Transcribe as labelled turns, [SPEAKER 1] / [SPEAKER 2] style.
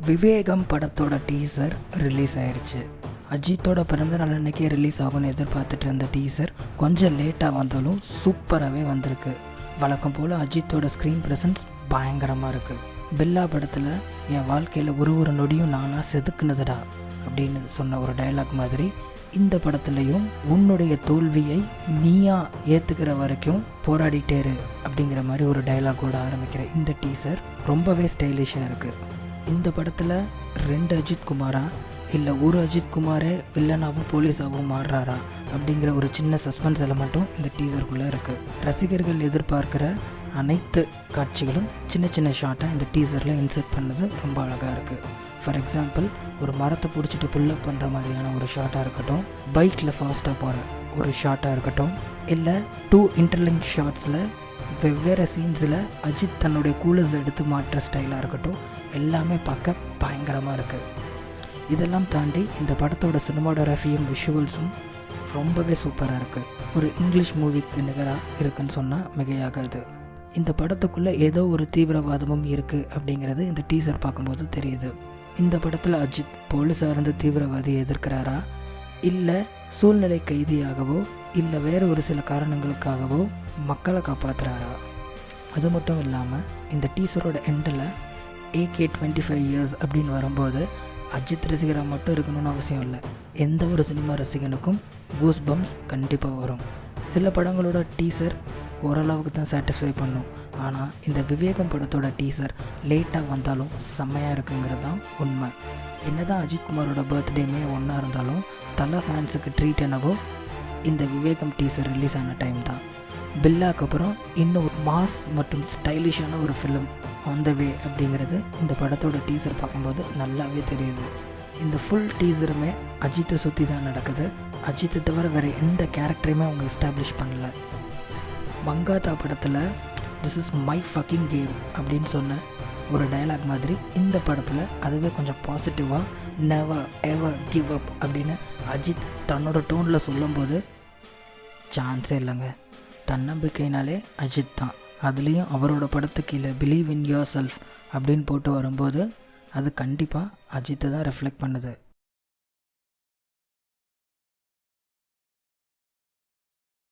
[SPEAKER 1] விவேகம் படத்தோட teaser release ஆயிடுச்சு. அஜித்தோட பிறந்தநாள் அன்னைக்கே ரிலீஸ் ஆகும்னு எதிர்பார்த்துட்டு இருந்த டீசர் கொஞ்சம் லேட்டாக வந்தாலும் சூப்பராகவே வந்திருக்கு. வழக்கம் போல் அஜித்தோட ஸ்க்ரீன் ப்ரெசன்ஸ் பயங்கரமாக இருக்குது. பில்லா படத்தில் என் வாழ்க்கையில் ஒரு நொடியும் நானாக செதுக்குனதுடா அப்படின்னு சொன்ன ஒரு டைலாக் மாதிரி இந்த படத்துலையும் உன்னுடைய தோல்வியை நீயா ஏற்றுக்கிற வரைக்கும் போராடிட்டேரு அப்படிங்கிற மாதிரி ஒரு டைலாக்கோட ஆரம்பிக்கிற இந்த டீசர் ரொம்பவே ஸ்டைலிஷாக இருக்குது. இந்த படத்தில் 2 அஜித் குமாரா இல்லை ஒரு அஜித் குமாரே வில்லனாகவும் போலீஸாகவும் மாறுறாரா அப்படிங்கிற ஒரு சின்ன சஸ்பென்ஸ் எலமெண்ட்டும் இந்த டீசருக்குள்ளே இருக்குது. ரசிகர்கள் எதிர்பார்க்குற அனைத்து காட்சிகளும் சின்ன ஷார்ட்டாக இந்த டீசரில் இன்சர்ட் பண்ணது ரொம்ப அழகாக இருக்குது. ஃபார் எக்ஸாம்பிள், ஒரு மரத்தை பிடிச்சிட்டு புல்லப் பண்ணுற மாதிரியான ஒரு ஷார்ட்டாக இருக்கட்டும், பைக்கில் ஃபாஸ்ட்டாக போகிற ஒரு ஷார்ட்டாக இருக்கட்டும், இல்லை 2 இன்டர்லிங்க் ஷார்ட்ஸில் வெவ்வேறு சீன்ஸில் அஜித் தன்னுடைய கூலர்ஸ் எடுத்து மாற்ற ஸ்டைலாக இருக்கட்டும், எல்லாமே பார்க்க பயங்கரமாக இருக்குது. இதெல்லாம் தாண்டி இந்த படத்தோட சினிமாடோகிராஃபியும் விஷுவல்ஸும் ரொம்பவே சூப்பராக இருக்குது. ஒரு இங்கிலீஷ் மூவிக்கு நிகராக இருக்குன்னு சொன்னால் மிகையாகாது. இந்த படத்துக்குள்ளே ஏதோ ஒரு தீவிரவாதமும் இருக்குது அப்படிங்கிறது இந்த டீசர் பார்க்கும்போது தெரியுது. இந்த படத்தில் அஜித் போலீஸாக இருந்து தீவிரவாதியை எதிர்க்கிறாரா, இல்லை சூழ்நிலை கைதியாகவோ இல்லை வேறு ஒரு சில காரணங்களுக்காகவோ மக்களை காப்பாற்றுறாரா? அது மட்டும் இல்லாமல் இந்த டீசரோட எண்டில் AK-25 years அப்படின்னு வரும்போது அஜித் ரசிகராக மட்டும் இருக்கணும்னு அவசியம் இல்லை. எந்த ஒரு சினிமா ரசிகனுக்கும் கூஸ் பம்ப்ஸ் கண்டிப்பாக வரும். சில படங்களோட டீசர் ஓரளவுக்கு தான் சாட்டிஸ்ஃபை பண்ணும். ஆனால் இந்த விவேகம் படத்தோட டீசர் லேட்டாக வந்தாலும் செம்மையாக இருக்குங்கிறது தான் உண்மை. என்ன தான் அஜித் குமாரோட பர்த்டேமே ஒன்றா இருந்தாலும் தலை ஃபேன்ஸுக்கு ட்ரீட் என்னவோ இந்த விவேகம் டீசர் ரிலீஸ் ஆன டைம் தான். பில்லாக்கு அப்புறம் இன்னும் மாஸ் மற்றும் ஸ்டைலிஷான ஒரு ஃபிலிம் ஆன் த வே அப்படிங்கிறது இந்த படத்தோட டீசர் பார்க்கும்போது நல்லாவே தெரியுது. இந்த ஃபுல் டீசருமே அஜித்தை சுற்றி தான் நடக்குது. அஜித்தை தவிர வேறு எந்த கேரக்டரையுமே அவங்க எஸ்டாப்ளிஷ் பண்ணல. மங்காத்தா படத்தில் this is my fucking game அப்படின்னு சொன்ன ஒரு டைலாக் மாதிரி இந்த படத்தில் அதுவே கொஞ்சம் பாசிட்டிவாக நெவர் எவர் கிவ் அப் அப்படின்னு அஜித் தன்னோட டோனில் சொல்லும்போது சான்ஸே இல்லைங்க. தன்னம்பிக்கைனாலே அஜித் தான். அதுலேயும் அவரோட படத்துக்கு கீழே பிலீவ் இன் யுவர் செல்ஃப் அப்படின்னு போட்டு வரும்போது அது கண்டிப்பாக அஜித்தை தான் ரெஃப்ளெக்ட் பண்ணுது.